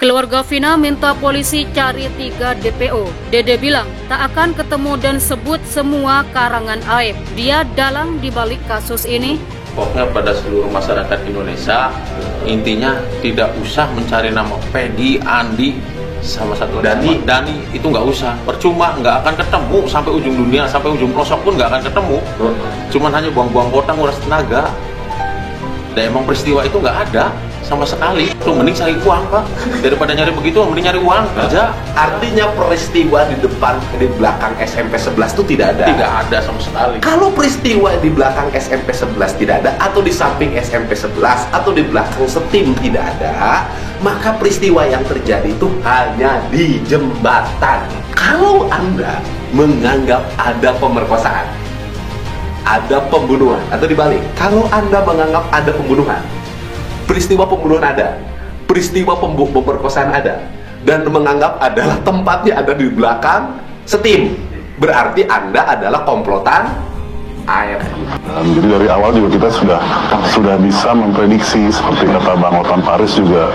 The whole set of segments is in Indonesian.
Keluarga Vina minta polisi cari 3 DPO. Dede bilang tak akan ketemu dan sebut semua karangan aib. Dia dalang dibalik kasus ini. Pokoknya pada seluruh masyarakat Indonesia, intinya tidak usah mencari nama Peggy, Andi, sama satu Dani itu nggak usah. Percuma, nggak akan ketemu sampai ujung dunia, sampai ujung pelosok pun nggak akan ketemu. Cuman hanya buang-buang kota, nguras tenaga. Dan emang peristiwa itu nggak ada sama sekali. Tuh mending cari uang, Pak. Daripada nyari begitu, mending nyari uang aja. Artinya peristiwa di depan, di belakang SMP 11 itu tidak ada? Tidak ada sama sekali. Kalau peristiwa di belakang SMP 11 tidak ada, atau di samping SMP 11, atau di belakang setim tidak ada, maka peristiwa yang terjadi itu hanya di jembatan. Kalau Anda menganggap ada pemerkosaan, ada pembunuhan, atau dibalik, kalau Anda menganggap ada pembunuhan, peristiwa pembunuhan ada, peristiwa pemerkosaan ada, dan menganggap adalah tempatnya ada di belakang setim, berarti Anda adalah komplotan air. Jadi dari awal juga kita sudah bisa memprediksi, seperti kata Bang Otman Paris juga,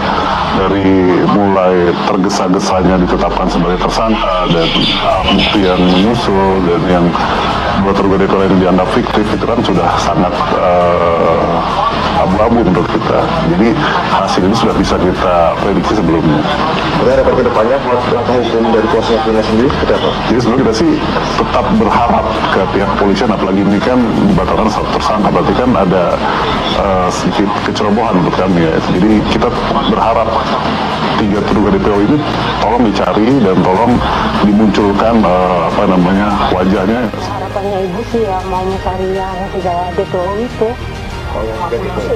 dari mulai tergesa-gesanya ditetapkan sebagai tersangka dan bukti yang menyusul dan yang dua terduga DPO yang dianggap fiktif itu kan sudah sangat abu-abu menurut kita. Jadi hasil ini sudah bisa kita prediksi sebelumnya. Harapan kedepannya langkah hukum dari kuasa Vina sendiri seperti apa? Jadi sebenarnya kita sih tetap berharap ke pihak kepolisian, apalagi ini kan dibatalkan satu tersangka, berarti kan ada sedikit kecerobohan menurut kami ya. Jadi kita berharap 3 terduga DPO ini tolong dicari dan tolong dimunculkan wajahnya. Harapannya ibu sih ya mau mencari yang 3 DPO itu.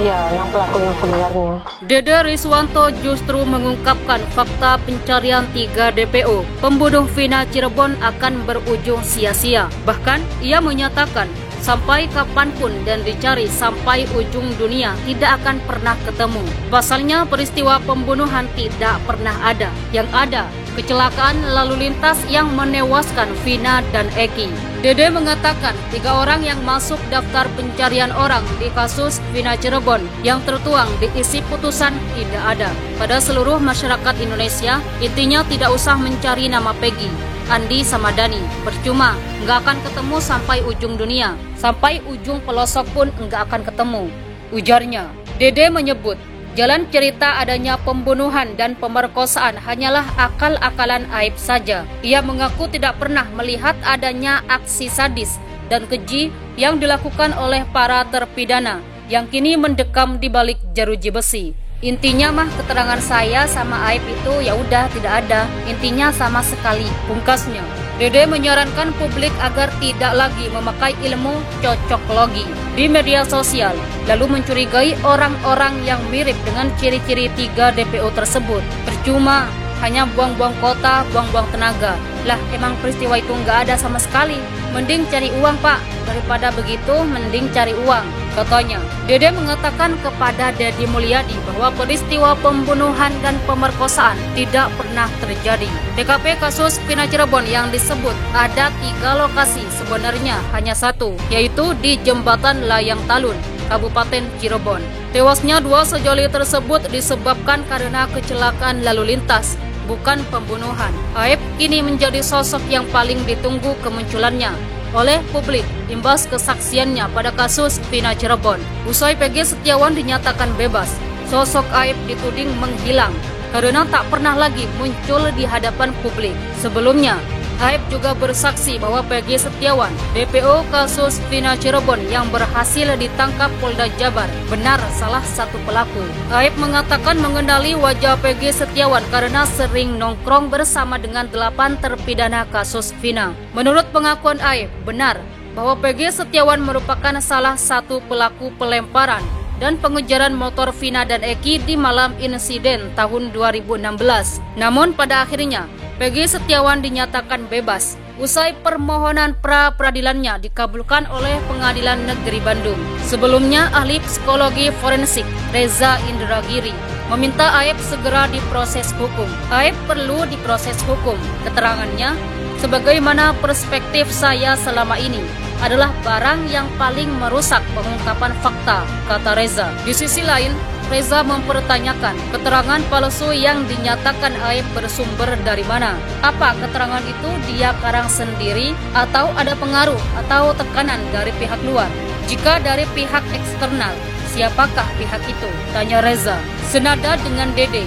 Iya, yang pelaku yang sebenarnya. Dede Riswanto justru mengungkapkan fakta pencarian 3 DPO pembunuh Vina Cirebon akan berujung sia-sia. Bahkan ia menyatakan sampai kapanpun dan dicari sampai ujung dunia tidak akan pernah ketemu. Pasalnya peristiwa pembunuhan tidak pernah ada. Yang ada kecelakaan lalu lintas yang menewaskan Vina dan Eki. Dede mengatakan 3 orang yang masuk daftar pencarian orang di kasus Vina Cirebon yang tertuang di isi putusan tidak ada. Pada seluruh masyarakat Indonesia, intinya tidak usah mencari nama Peggy, Andi sama Dani. Percuma, nggak akan ketemu sampai ujung dunia. Sampai ujung pelosok pun nggak akan ketemu, ujarnya. Dede menyebut jalan cerita adanya pembunuhan dan pemerkosaan hanyalah akal-akalan aib saja. Ia mengaku tidak pernah melihat adanya aksi sadis dan keji yang dilakukan oleh para terpidana yang kini mendekam di balik jeruji besi. Intinya mah keterangan saya sama aib itu ya udah tidak ada. Intinya sama sekali, pungkasnya. Dede menyarankan publik agar tidak lagi memakai ilmu cocoklogi di media sosial, lalu mencurigai orang-orang yang mirip dengan ciri-ciri 3 DPO tersebut. Percuma, hanya buang-buang kota, buang-buang tenaga. Lah, emang peristiwa itu nggak ada sama sekali. Mending cari uang, Pak. Daripada begitu, mending cari uang, katanya. Dede mengatakan kepada Deddy Mulyadi bahwa peristiwa pembunuhan dan pemerkosaan tidak pernah terjadi. TKP kasus Vina Cirebon yang disebut ada 3 lokasi, sebenarnya hanya 1, yaitu di Jembatan Layang Talun, Kabupaten Cirebon. Tewasnya 2 sejoli tersebut disebabkan karena kecelakaan lalu lintas, bukan pembunuhan. Aib kini menjadi sosok yang paling ditunggu kemunculannya oleh publik imbas kesaksiannya pada kasus Vina Cirebon. Usai Peggy Setiawan dinyatakan bebas, sosok Aib dituding menghilang karena tak pernah lagi muncul di hadapan publik. Sebelumnya, Aib juga bersaksi bahwa Peggy Setiawan, DPO kasus Vina Cirebon yang berhasil ditangkap Polda Jabar, benar salah satu pelaku. Aib mengatakan mengenali wajah Peggy Setiawan karena sering nongkrong bersama dengan 8 terpidana kasus Vina. Menurut pengakuan Aib, benar bahwa Peggy Setiawan merupakan salah satu pelaku pelemparan dan pengejaran motor Vina dan Eki di malam insiden tahun 2016. Namun pada akhirnya, Peggy Setiawan dinyatakan bebas usai permohonan pra-peradilannya dikabulkan oleh Pengadilan Negeri Bandung. Sebelumnya, ahli psikologi forensik Reza Indragiri meminta Aib segera diproses hukum. Aib perlu diproses hukum. Keterangannya, sebagaimana perspektif saya selama ini adalah barang yang paling merusak pengungkapan fakta, kata Reza. Di sisi lain, Reza mempertanyakan keterangan palsu yang dinyatakan aib bersumber dari mana. Apa keterangan itu dia karang sendiri atau ada pengaruh atau tekanan dari pihak luar? Jika dari pihak eksternal, siapakah pihak itu? Tanya Reza. Senada dengan Dede,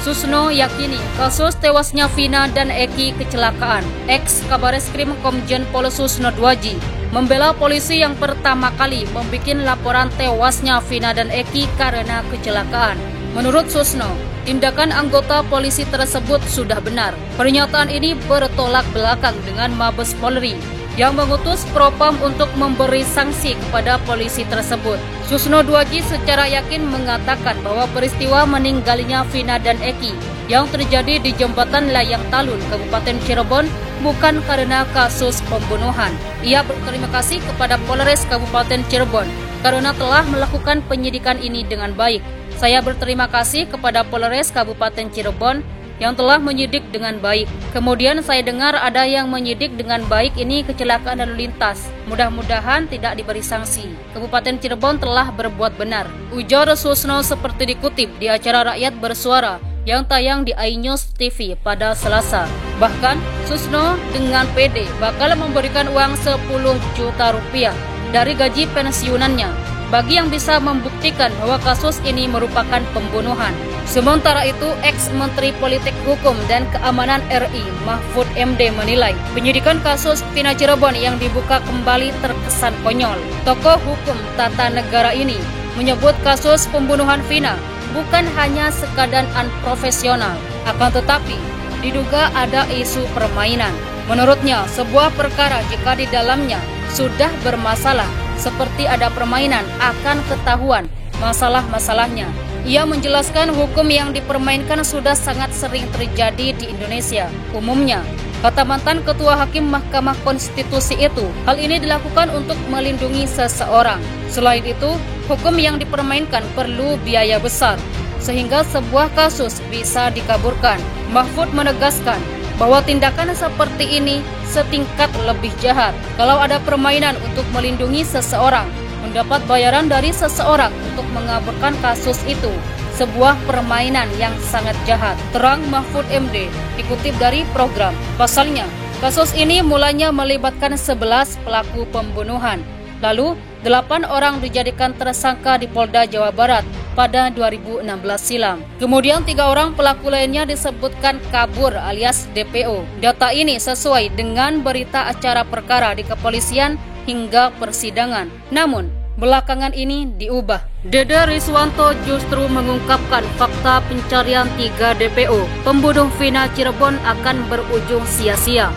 Susno yakini kasus tewasnya Vina dan Eki kecelakaan. Ex Kabareskrim Komjen Pol Susno Dwaji membela polisi yang pertama kali membuat laporan tewasnya Vina dan Eki karena kecelakaan. Menurut Susno, tindakan anggota polisi tersebut sudah benar. Pernyataan ini bertolak belakang dengan Mabes Polri yang mengutus Propam untuk memberi sanksi kepada polisi tersebut. Susno Dwaji secara yakin mengatakan bahwa peristiwa meninggalnya Vina dan Eki yang terjadi di Jembatan Layang Talun, Kabupaten Cirebon bukan karena kasus pembunuhan. Ia berterima kasih kepada Polres Kabupaten Cirebon karena telah melakukan penyidikan ini dengan baik. Saya berterima kasih kepada Polres Kabupaten Cirebon yang telah menyidik dengan baik. Kemudian saya dengar ada yang menyidik dengan baik ini kecelakaan lalu lintas. Mudah-mudahan tidak diberi sanksi. Kabupaten Cirebon telah berbuat benar, ujar Susno seperti dikutip di acara Rakyat Bersuara yang tayang di iNews TV pada Selasa. Bahkan Susno dengan pede bakal memberikan uang 10 juta rupiah dari gaji pensiunannya bagi yang bisa membuktikan bahwa kasus ini merupakan pembunuhan. Sementara itu, ex-Menteri Politik Hukum dan Keamanan RI Mahfud MD menilai penyidikan kasus Vina Cirebon yang dibuka kembali terkesan konyol. Tokoh hukum tata negara ini menyebut kasus pembunuhan Vina bukan hanya sekadar unprofesional, akan tetapi diduga ada isu permainan. Menurutnya, sebuah perkara jika di dalamnya sudah bermasalah seperti ada permainan akan ketahuan masalah-masalahnya. Ia menjelaskan hukum yang dipermainkan sudah sangat sering terjadi di Indonesia. Umumnya, kata mantan Ketua Hakim Mahkamah Konstitusi itu, hal ini dilakukan untuk melindungi seseorang. Selain itu, hukum yang dipermainkan perlu biaya besar, sehingga sebuah kasus bisa dikaburkan. Mahfud menegaskan bahwa tindakan seperti ini setingkat lebih jahat. Kalau ada permainan untuk melindungi seseorang, mendapat bayaran dari seseorang untuk mengaburkan kasus itu, sebuah permainan yang sangat jahat, terang Mahfud MD dikutip dari program. Pasalnya, kasus ini mulanya melibatkan 11 pelaku pembunuhan. Lalu, 8 orang dijadikan tersangka di Polda Jawa Barat pada 2016 silam. Kemudian 3 orang pelaku lainnya disebutkan kabur alias DPO. Data ini sesuai dengan berita acara perkara di kepolisian hingga persidangan. Namun, belakangan ini diubah. Dede Riswanto justru mengungkapkan fakta pencarian 3 DPO pembunuh Vina Cirebon akan berujung sia-sia.